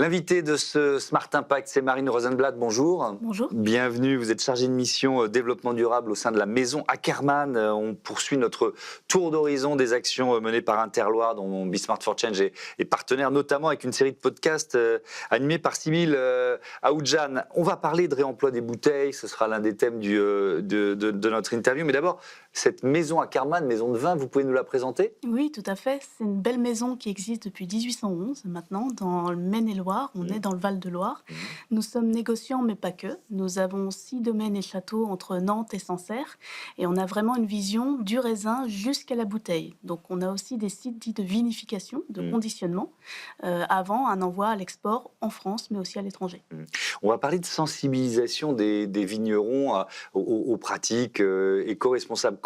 L'invité de ce Smart Impact, c'est Marine Rosenblatt. Bonjour. Bonjour. Bienvenue. Vous êtes chargée de mission développement durable au sein de la maison Ackermann. On poursuit notre tour d'horizon des actions menées par Interloire, dont Be Smart for Change est partenaire, notamment avec une série de podcasts animés par Sybille Aoudjan. On va parler de réemploi des bouteilles. Ce sera l'un des thèmes de notre interview. Mais d'abord, cette maison Ackermann, maison de vin, vous pouvez nous la présenter ? Oui, tout à fait. C'est une belle maison qui existe depuis 1811 maintenant dans le Maine-et-Loire. On est dans le Val-de-Loire. Nous sommes négociants, mais pas que. Nous avons 6 domaines et châteaux entre Nantes et Sancerre. Et on a vraiment une vision du raisin jusqu'à la bouteille. Donc on a aussi des sites dits de vinification, de conditionnement, avant un envoi à l'export en France, mais aussi à l'étranger. On va parler de sensibilisation des vignerons aux pratiques éco-responsables.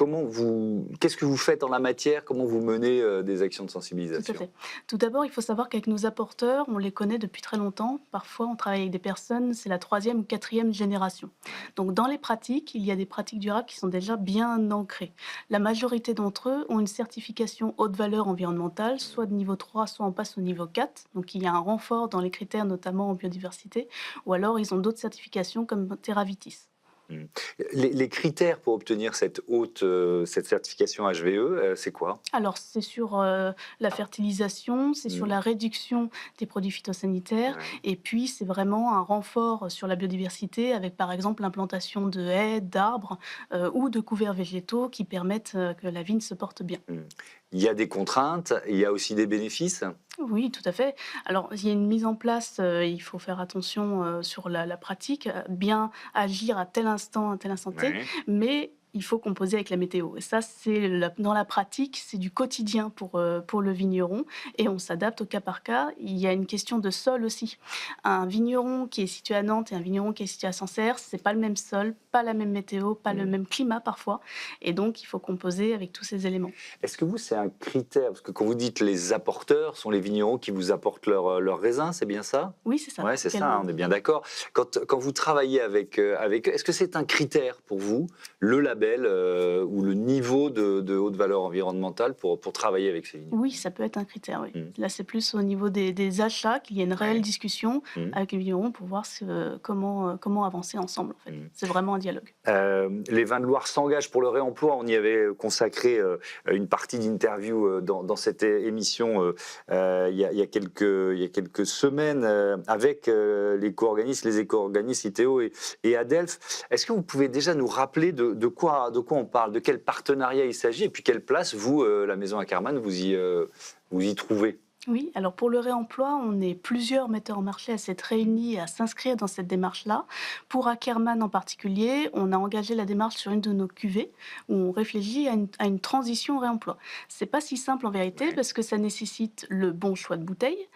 Qu'est-ce que vous faites en la matière ? Comment vous menez des actions de Tout à sensibilisation ? fait. Tout d'abord, il faut savoir qu'avec nos apporteurs, on les connaît depuis très longtemps. Parfois, on travaille avec des personnes, c'est la 3e ou 4e génération. Donc, dans les pratiques, il y a des pratiques durables qui sont déjà bien ancrées. La majorité d'entre eux ont une certification haute valeur environnementale, soit de niveau 3, soit on passe au niveau 4. Donc, il y a un renfort dans les critères, notamment en biodiversité. Ou alors, ils ont d'autres certifications comme Terravitis. Les critères pour obtenir cette certification HVE, c'est quoi ? Alors, c'est sur la fertilisation, c'est sur la réduction des produits phytosanitaires, Ouais. et puis c'est vraiment un renfort sur la biodiversité avec, par exemple, l'implantation de haies, d'arbres ou de couverts végétaux qui permettent que la vigne se porte bien. Il y a des contraintes, il y a aussi des bénéfices. Oui, tout à fait. Alors, il y a une mise en place, il faut faire attention sur la pratique, bien agir à tel instant, à tel instant T, Ouais. mais il faut composer avec la météo. Et ça, dans la pratique, c'est du quotidien pour le vigneron et on s'adapte au cas par cas. Il y a une question de sol aussi. Un vigneron qui est situé à Nantes et un vigneron qui est situé à Sancerre, c'est pas le même sol, pas la même météo, pas le même climat parfois. Et donc, il faut composer avec tous ces éléments. Est-ce que c'est un critère ? Parce que quand vous dites les apporteurs, sont les vignerons qui vous apportent leur raisin, c'est bien ça ? Oui, c'est ça. Oui, c'est ça, on est bien d'accord. Quand vous travaillez avec eux, est-ce que c'est un critère pour vous, le label ou le niveau de haute valeur environnementale pour travailler avec ces vignerons ? Oui, ça peut être un critère, oui. Mm. Là, c'est plus au niveau des achats qu'il y a une réelle Ouais. discussion Mm. avec les vignerons pour voir comment avancer ensemble, en fait. C'est vraiment un dialogue. Les vins de Loire s'engagent pour le réemploi. On y avait consacré une partie d'interview dans cette émission il y a quelques semaines avec les éco-organismes ITEO et Adelph. Est-ce que vous pouvez déjà nous rappeler de quoi on parle, de quel partenariat il s'agit et puis quelle place vous, la maison Ackermann, vous y trouvez ? Oui, alors pour le réemploi, on est plusieurs metteurs en marché à s'être réunis et à s'inscrire dans cette démarche-là. Pour Ackermann en particulier, on a engagé la démarche sur une de nos cuvées où on réfléchit à une transition au réemploi. C'est pas si simple en vérité Ouais. parce que ça nécessite le bon choix de bouteille,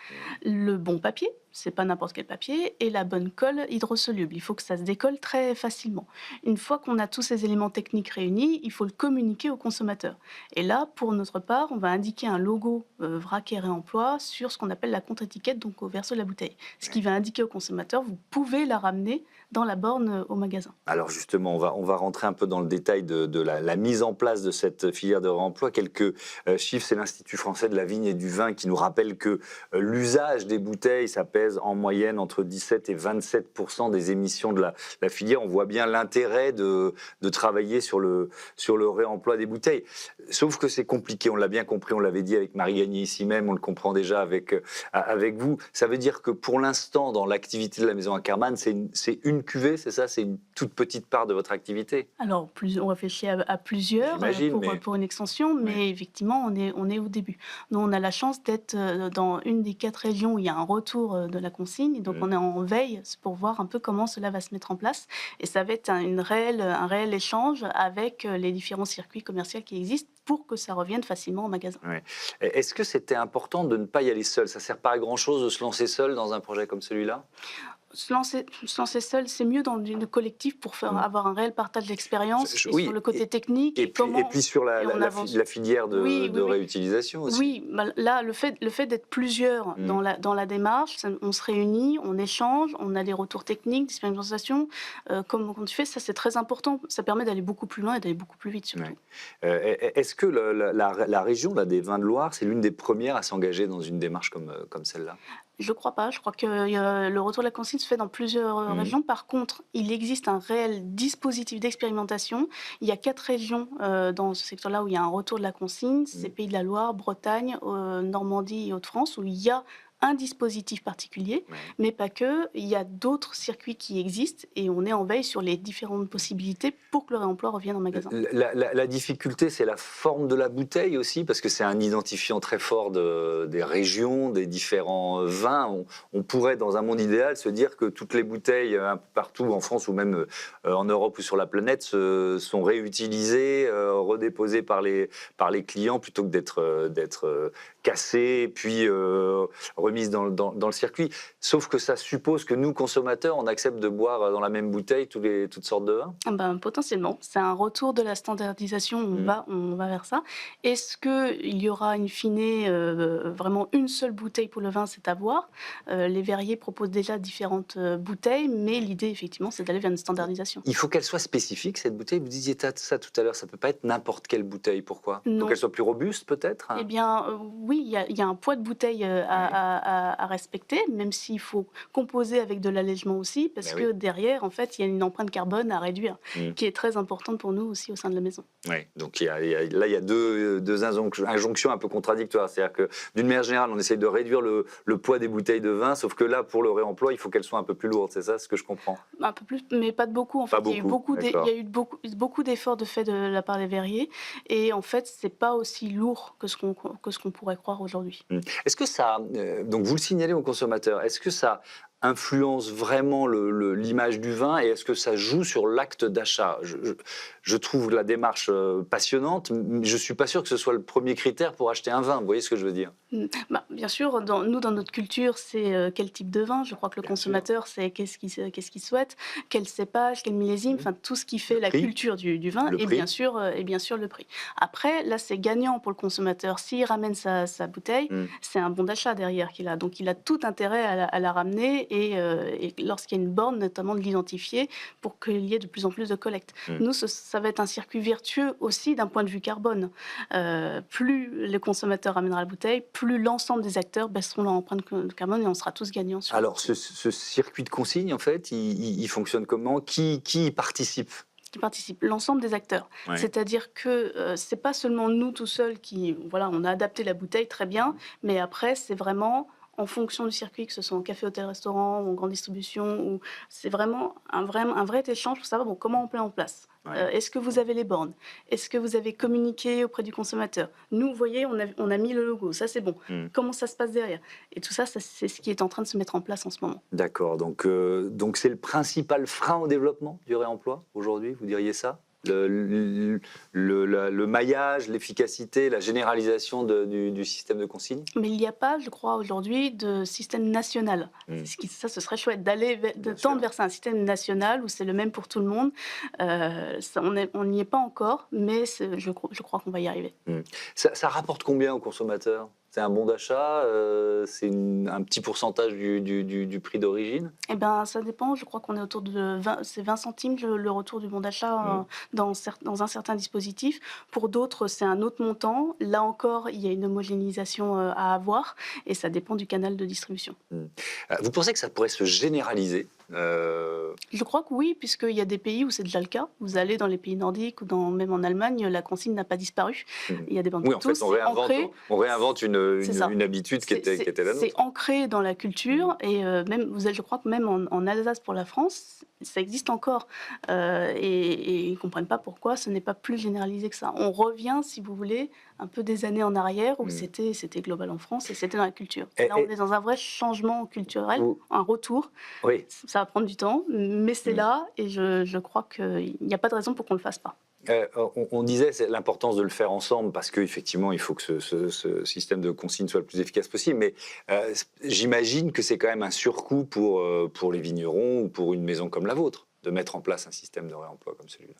le bon papier, c'est pas n'importe quel papier, et la bonne colle hydrosoluble. Il faut que ça se décolle très facilement. Une fois qu'on a tous ces éléments techniques réunis, il faut le communiquer au consommateur. Et là, pour notre part, on va indiquer un logo vrac et réemploi sur ce qu'on appelle la contre-étiquette, donc au verso de la bouteille. Ce qui va indiquer au consommateur, vous pouvez la ramener dans la borne au magasin. Alors justement, on va rentrer un peu dans le détail de la mise en place de cette filière de réemploi. Quelques chiffres, c'est l'Institut français de la vigne et du vin qui nous rappelle que l'usage des bouteilles, ça pèse en moyenne entre 17 et 27% des émissions de la filière. On voit bien l'intérêt de travailler sur le réemploi des bouteilles. Sauf que c'est compliqué, on l'a bien compris, on l'avait dit avec Marie Gagné ici même, on le comprend déjà avec vous. Ça veut dire que pour l'instant, dans l'activité de la maison Ackermann, c'est une cuvée, c'est ça ? C'est une toute petite part de votre activité ? Alors, on réfléchit à plusieurs J'imagine, mais... pour une extension, mais Ouais. effectivement, on est au début. Nous, on a la chance d'être dans une des 4 régions où il y a un retour de la consigne, donc on est en veille pour voir un peu comment cela va se mettre en place. Et ça va être un réel échange avec les différents circuits commerciaux qui existent pour que ça revienne facilement au magasin. Ouais. Est-ce que c'était important de ne pas y aller seul ? Ça ne sert pas à grand-chose de se lancer seul dans un projet comme celui-là ? Se lancer seul, c'est mieux dans une collectif pour avoir un réel partage d'expérience et sur Oui, le côté technique et puis sur et on avance. la filière Oui, de oui, oui. réutilisation aussi. Oui, bah, là, le fait d'être plusieurs dans la démarche, on se réunit, on échange, on a des retours techniques, d'expérimentation, comment tu fais, ça c'est très important. Ça permet d'aller beaucoup plus loin et d'aller beaucoup plus vite surtout. Ouais. Est-ce que la région là, des vins de Loire, c'est l'une des premières à s'engager dans une démarche comme celle-là ? Je crois pas. Je crois que le retour de la consigne se fait dans plusieurs Mmh. régions. Par contre, il existe un réel dispositif d'expérimentation. Il y a 4 régions dans ce secteur-là où il y a un retour de la consigne. C'est Mmh. Pays de la Loire, Bretagne, Normandie et Hauts-de-France, où il y a un dispositif particulier, Ouais. mais pas que. Il y a d'autres circuits qui existent et on est en veille sur les différentes possibilités pour que le réemploi revienne en magasin. La difficulté, c'est la forme de la bouteille aussi, parce que c'est un identifiant très fort des régions, des différents vins. On pourrait, dans un monde idéal, se dire que toutes les bouteilles, un peu partout en France ou même en Europe ou sur la planète, sont réutilisées, redéposées par les clients, plutôt que d'être cassées, puis remises dans le circuit. Sauf que ça suppose que nous, consommateurs, on accepte de boire dans la même bouteille toutes sortes de vins. Ah ben, potentiellement, c'est un retour de la standardisation, Mm. on va vers ça. Est-ce qu'il y aura in fine, vraiment une seule bouteille pour le vin? C'est à voir. Les verriers proposent déjà différentes, bouteilles, mais l'idée effectivement, c'est d'aller vers une standardisation. Il faut qu'elle soit spécifique, cette bouteille. Vous disiez ça tout à l'heure, ça peut pas être n'importe quelle bouteille. Pourquoi? Il faut Non. qu'elle soit plus robuste, peut-être, Eh hein? bien, oui, il y a un poids de bouteille, Oui, à respecter, même s'il faut composer avec de l'allègement aussi, parce ben que oui. derrière, en fait, il y a une empreinte carbone à réduire, Mm. qui est très importante pour nous aussi au sein de la maison. Ouais. Donc là, il y a deux injonctions un peu contradictoires. C'est-à-dire que d'une manière générale, on essaye de réduire le poids des bouteilles de vin, sauf que là, pour le réemploi, il faut qu'elles soient un peu plus lourdes. C'est ça ce que je comprends? Un peu plus, mais pas de beaucoup. En Pas fait, beaucoup, il y d'accord. a eu beaucoup d'efforts de fait de la part des verriers et en fait, c'est pas aussi lourd que ce qu'on pourrait croire aujourd'hui. Mm. Est-ce que ça, donc vous le signalez aux consommateurs, est-ce que ça influence vraiment l'image du vin et est-ce que ça joue sur l'acte d'achat? Je trouve la démarche passionnante, mais je ne suis pas sûr que ce soit le premier critère pour acheter un vin. Vous voyez ce que je veux dire? Bah, bien sûr, dans notre culture, c'est, quel type de vin? Je crois que le Bien sûr. consommateur, c'est qu'est-ce qu'il souhaite, quel cépage, quel millésime, Mm. enfin tout ce qui Le fait la prix, culture du vin le prix. et bien sûr le prix. Après, là, c'est gagnant pour le consommateur. S'il ramène sa bouteille, Mm. c'est un bon d'achat derrière qu'il a. Donc il a tout intérêt à la ramener et lorsqu'il y a une borne, notamment de l'identifier pour qu'il y ait de plus en plus de collecte. Mm. Nous, ça va être un circuit vertueux aussi d'un point de vue carbone. Plus le consommateur ramènera la bouteille, plus l'ensemble des acteurs baisseront leur empreinte carbone et on sera tous gagnants sur Alors, ce circuit de consigne, en fait, il fonctionne comment? Qui y participe? qui participent, l'ensemble des acteurs. Ouais. C'est-à-dire que c'est pas seulement nous tout seuls qui, voilà, on a adapté la bouteille très bien, mais après c'est vraiment en fonction du circuit, que ce soit en café, hôtel, restaurant ou en grande distribution, ou c'est vraiment un vrai échange pour savoir bon, comment on met en place. Ouais. Est-ce que vous avez les bornes? Est-ce que vous avez communiqué auprès du consommateur? Nous, vous voyez, on a mis le logo, ça c'est bon. Mm. Comment ça se passe derrière? Et tout ça, c'est ce qui est en train de se mettre en place en ce moment. D'accord, donc c'est le principal frein au développement du réemploi aujourd'hui, vous diriez ça? Le maillage, l'efficacité, la généralisation du système de consigne? Mais il n'y a pas, je crois, aujourd'hui de système national. Mm. Ça, ce serait chouette de Bien tendre sûr. vers ça, un système national où c'est le même pour tout le monde. On n'y est pas encore, mais je crois qu'on va y arriver. Mm. Ça rapporte combien aux consommateurs? C'est un bon d'achat? C'est un petit pourcentage du prix d'origine? Eh ben, ça dépend. Je crois qu'on est autour de 20, c'est 20 centimes le retour du bon d'achat Mm. dans un certain dispositif. Pour d'autres, c'est un autre montant. Là encore, il y a une homogénéisation à avoir et ça dépend du canal de distribution. Mm. Vous pensez que ça pourrait se généraliser? Je crois que oui, puisqu'il y a des pays où c'est déjà le cas. Vous allez dans les pays nordiques ou même en Allemagne, la consigne n'a pas disparu. Mm. Il y a des bandes Oui, en partout, fait, c'est ancré. on réinvente C'est ça. une habitude qui était la C'est nôtre. ancré dans la culture et même, je crois que même en Alsace pour la France, ça existe encore. Et ils ne comprennent pas pourquoi ce n'est pas plus généralisé que ça. On revient, si vous voulez, un peu des années en arrière où Mm. c'était global en France et c'était dans la culture. Et- Là, on et- est dans un vrai changement culturel, vous- un retour. oui. Ça va prendre du temps, mais c'est Mm. là et je crois qu'il n'y a pas de raison pour qu'on ne le fasse pas. On disait c'est l'importance de le faire ensemble parce qu'effectivement, il faut que ce système de consigne soit le plus efficace possible. Mais j'imagine que c'est quand même un surcoût pour les vignerons ou pour une maison comme la vôtre de mettre en place un système de réemploi comme celui-là.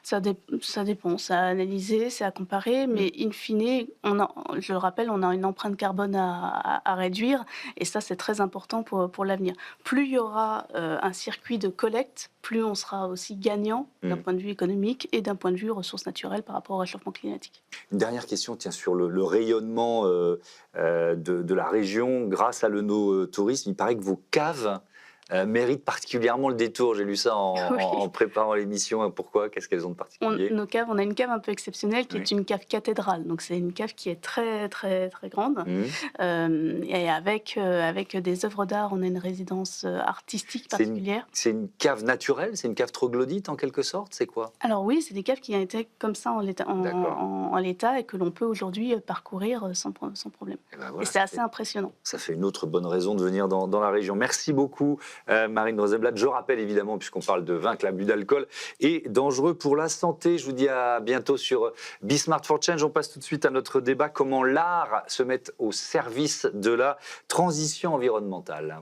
Ça dépend, c'est à analyser, c'est à comparer, Mmh. mais in fine, je le rappelle, on a une empreinte carbone à réduire et ça, c'est très important pour l'avenir. Plus il y aura, un circuit de collecte, plus on sera aussi gagnant d'un Mmh. point de vue économique et d'un point de vue ressources naturelles par rapport au réchauffement climatique. Une dernière question, tiens, sur le rayonnement de la région grâce à l'œnotourisme. Il paraît que vos caves méritent particulièrement le détour. J'ai lu ça en Oui. préparant l'émission. Pourquoi? Qu'est-ce qu'elles ont de particulier? On a une cave un peu exceptionnelle qui est Oui. une cave cathédrale, donc c'est une cave qui est très, très, très grande, Mmh. et avec des œuvres d'art, on a une résidence, artistique C'est une, particulière. c'est une cave naturelle? C'est une cave troglodyte en quelque sorte? C'est quoi? Alors oui, c'est des caves qui ont été comme ça D'accord. en l'état et que l'on peut aujourd'hui, parcourir, sans problème Et ben et voilà, c'est assez impressionnant. ça fait une autre bonne raison de venir dans la région. Merci beaucoup, Marine Rosenblatt. Je rappelle évidemment, puisqu'on parle de vin, que l'abus d'alcool est dangereux pour la santé. Je vous dis à bientôt sur Be Smart for Change. On passe tout de suite à notre débat. Comment l'art se met au service de la transition environnementale?